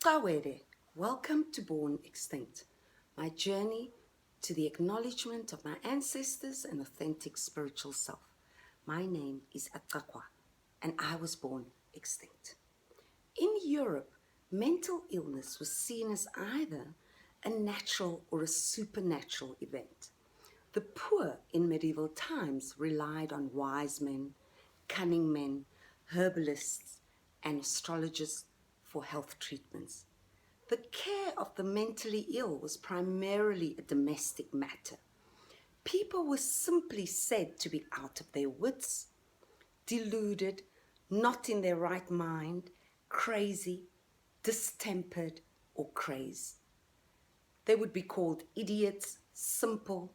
Tawere, welcome to Born Extinct, my journey to the acknowledgement of my ancestors and authentic spiritual self. My name is Atakwa, and I was born extinct. In Europe, mental illness was seen as either a natural or a supernatural event. The poor in medieval times relied on wise men, cunning men, herbalists, and astrologers for health treatments. The care of the mentally ill was primarily a domestic matter. People were simply said to be out of their wits, deluded, not in their right mind, crazy, distempered, or crazed. They would be called idiots, simple,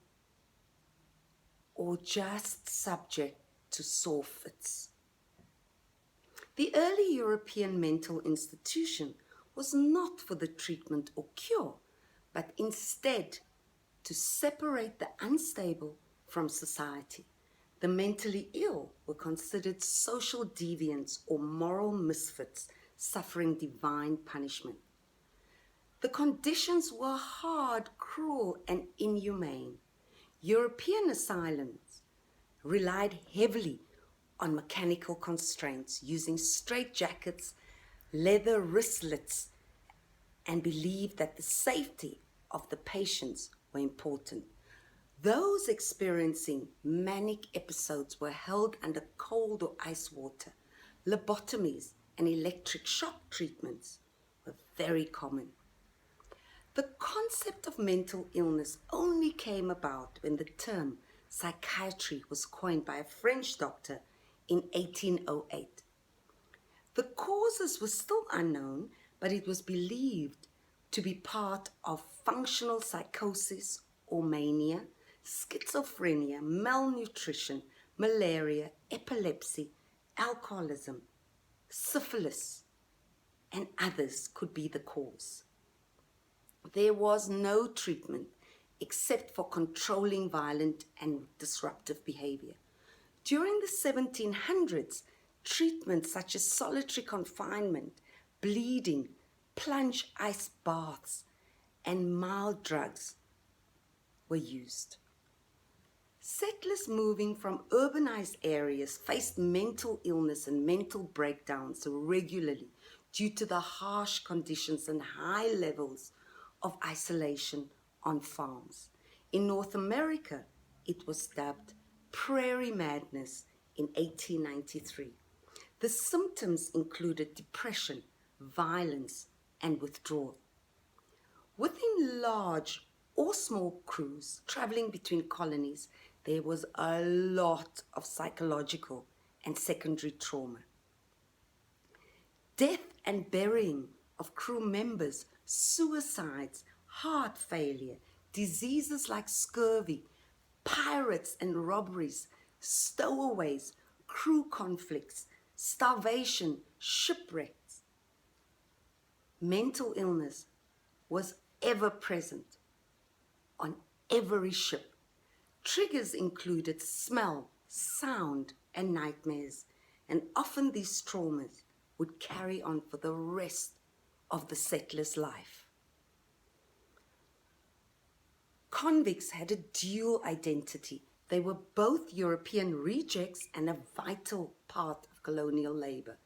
or just subject to sore fits. The early European mental institution was not for the treatment or cure, but instead to separate the unstable from society. The mentally ill were considered social deviants or moral misfits suffering divine punishment. The conditions were hard, cruel, and inhumane. European asylums relied heavily on mechanical constraints, using straitjackets, leather wristlets, and believed that the safety of the patients were important. Those experiencing manic episodes were held under cold or ice water. Lobotomies and electric shock treatments were very common. The concept of mental illness only came about when the term psychiatry was coined by a French doctor in 1808. The causes were still unknown, but it was believed to be part of functional psychosis or mania, schizophrenia, malnutrition, malaria, epilepsy, alcoholism, syphilis, and others could be the cause. There was no treatment except for controlling violent and disruptive behavior. During the 1700s, treatments such as solitary confinement, bleeding, plunge ice baths, and mild drugs were used. Settlers moving from urbanized areas faced mental illness and mental breakdowns regularly due to the harsh conditions and high levels of isolation on farms. In North America, it was dubbed Prairie Madness in 1893. The symptoms included depression, violence, and withdrawal. Within large or small crews traveling between colonies, there was a lot of psychological and secondary trauma. Death and burying of crew members, suicides, heart failure, diseases like scurvy, pirates and robberies, stowaways, crew conflicts, starvation, shipwrecks. Mental illness was ever present on every ship. Triggers included smell, sound, and nightmares, and often these traumas would carry on for the rest of the settler's life. Convicts had a dual identity. They were both European rejects and a vital part of colonial labor.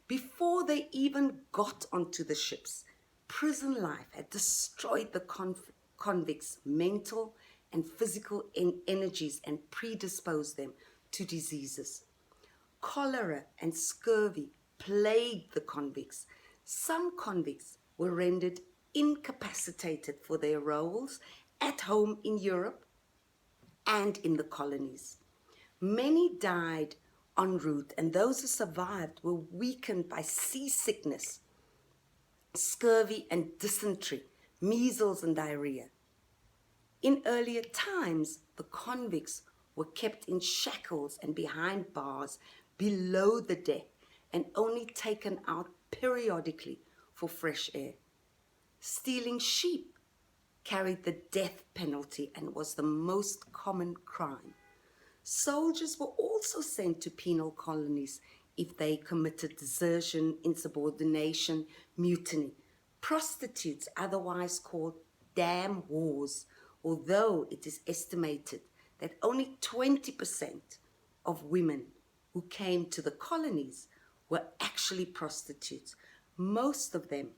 Before they even got onto the ships, prison life had destroyed the convicts' mental and physical energies and predisposed them to diseases. Cholera and scurvy plagued the convicts. Some convicts were rendered incapacitated for their roles at home in Europe and in the colonies. Many died en route, and those who survived were weakened by seasickness, scurvy and dysentery, measles and diarrhea. In earlier times, the convicts were kept in shackles and behind bars below the deck and only taken out periodically for fresh air. Stealing sheep carried the death penalty and was the most common crime. Soldiers were also sent to penal colonies if they committed desertion, insubordination, mutiny. prostitutes, otherwise called dam whores, although it is estimated that only 20% of women who came to the colonies were actually prostitutes. Most of them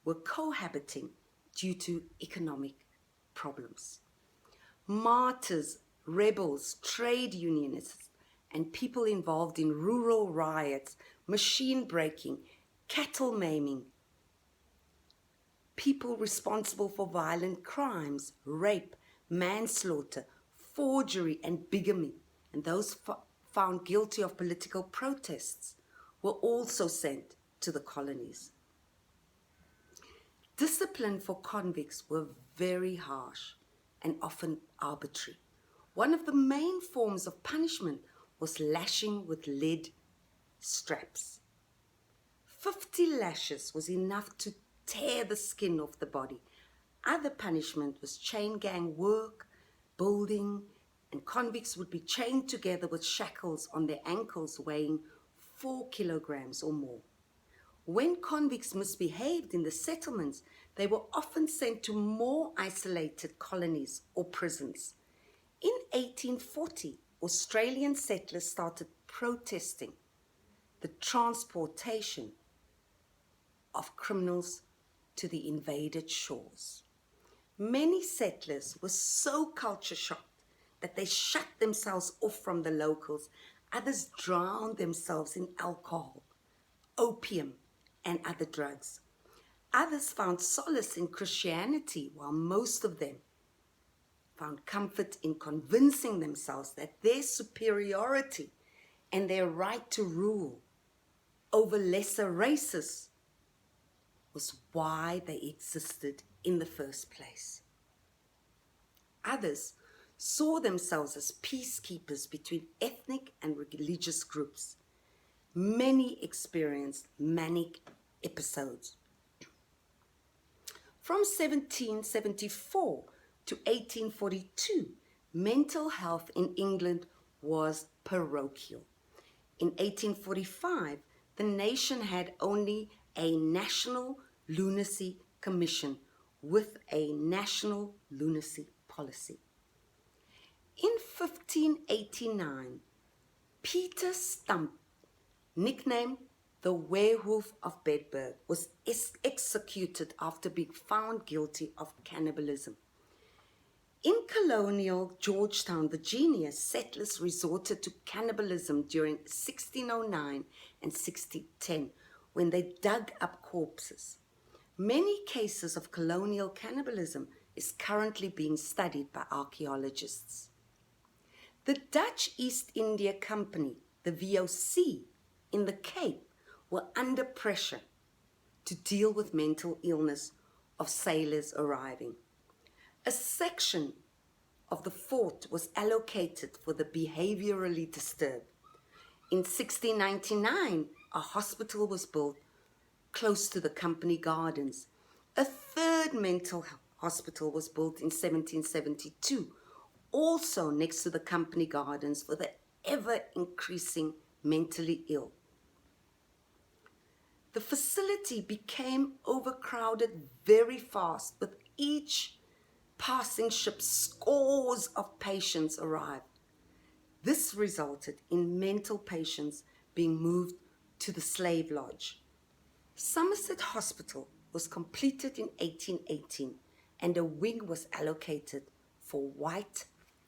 were cohabiting due to economic problems. Martyrs, rebels, trade unionists, and people involved in rural riots, machine breaking, cattle maiming, people responsible for violent crimes, rape, manslaughter, forgery, and bigamy, and those found guilty of political protests were also sent to the colonies. Discipline for convicts were very harsh and often arbitrary. One of the main forms of punishment was lashing with lead straps. 50 lashes was enough to tear the skin off the body. Other punishment was chain gang work, building, and convicts would be chained together with shackles on their ankles weighing 4 kilograms or more. When convicts misbehaved in the settlements, they were often sent to more isolated colonies or prisons. In 1840, Australian settlers started protesting the transportation of criminals to the invaded shores. Many settlers were so culture shocked that they shut themselves off from the locals. Others drowned themselves in alcohol, opium, and other drugs. Others found solace in Christianity, while most of them found comfort in convincing themselves that their superiority and their right to rule over lesser races was why they existed in the first place. Others saw themselves as peacekeepers between ethnic and religious groups. Many experienced manic episodes. From 1774 to 1842, mental health in England was parochial. In 1845, the nation had only a National Lunacy Commission with a national lunacy policy. In 1589, Peter Stump, nicknamed the Werewolf of Bedburg, was executed after being found guilty of cannibalism. In colonial Georgetown, Virginia, settlers resorted to cannibalism during 1609 and 1610 when they dug up corpses. Many cases of colonial cannibalism is currently being studied by archaeologists. The Dutch East India Company, the VOC, in the Cape were under pressure to deal with mental illness of sailors arriving. A section of the fort was allocated for the behaviorally disturbed. In 1699, a hospital was built close to the company gardens. A third mental hospital was built in 1772, also next to the company gardens for the ever-increasing mentally ill. The facility became overcrowded very fast. With each passing ship, scores of patients arrived. This resulted in mental patients being moved to the slave lodge. Somerset Hospital was completed in 1818 and a wing was allocated for white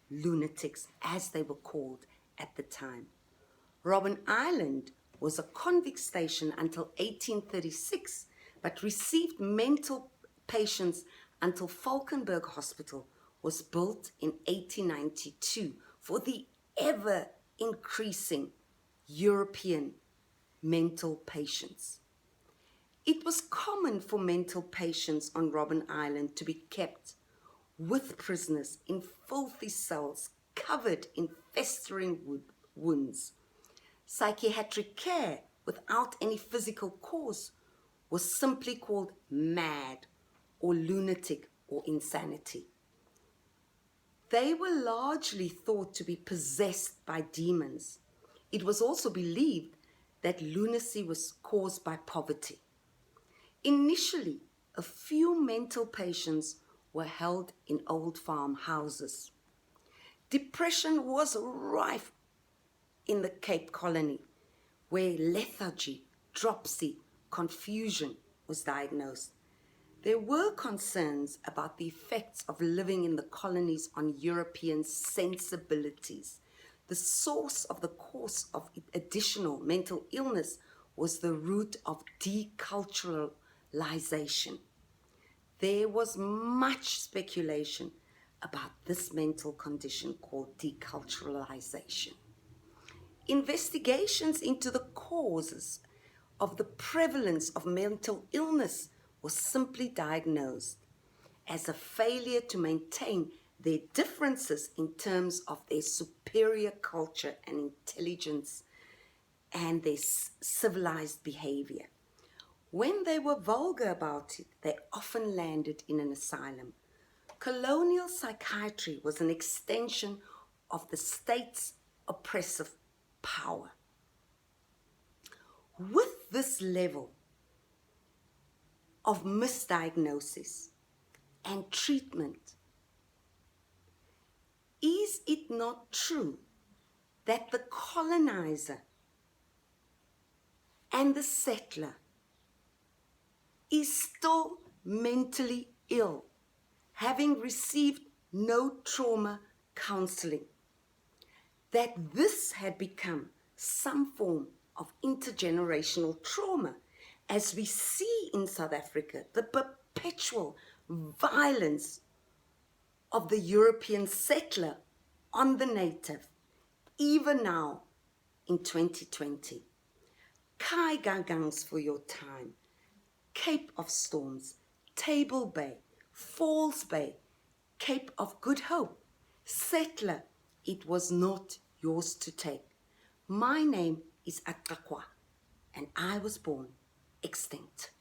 lunatics, as they were called at the time. Robben Island was a convict station until 1836, but received mental patients until Falkenberg Hospital was built in 1892 for the ever-increasing European mental patients. It was common for mental patients on Robben Island to be kept with prisoners in filthy cells covered in festering wounds. Psychiatric care without any physical cause was simply called mad or lunatic or insanity. They were largely thought to be possessed by demons. It was also believed that lunacy was caused by poverty. Initially, a few mental patients were held in old farmhouses. Depression was rife in the Cape Colony, where lethargy, dropsy, confusion was diagnosed. There were concerns about the effects of living in the colonies on European sensibilities. The source of the cause of additional mental illness was the root of deculturalization. There was much speculation about this mental condition called deculturalization. Investigations into the causes of the prevalence of mental illness was simply diagnosed as a failure to maintain their differences in terms of their superior culture and intelligence and their civilized behavior. When they were vulgar about it, they often landed in an asylum. Colonial psychiatry was an extension of the state's oppressive power. With this level of misdiagnosis and treatment, is it not true that the colonizer and the settler is still mentally ill, having received no trauma counseling? That this had become some form of intergenerational trauma, as we see in South Africa, the perpetual violence of the European settler on the native, even now in 2020. Kai Gagangs for your time, Cape of Storms, Table Bay, Falls Bay, Cape of Good Hope, settler, it was not yours to take. My name is Atakwa, and I was born extinct.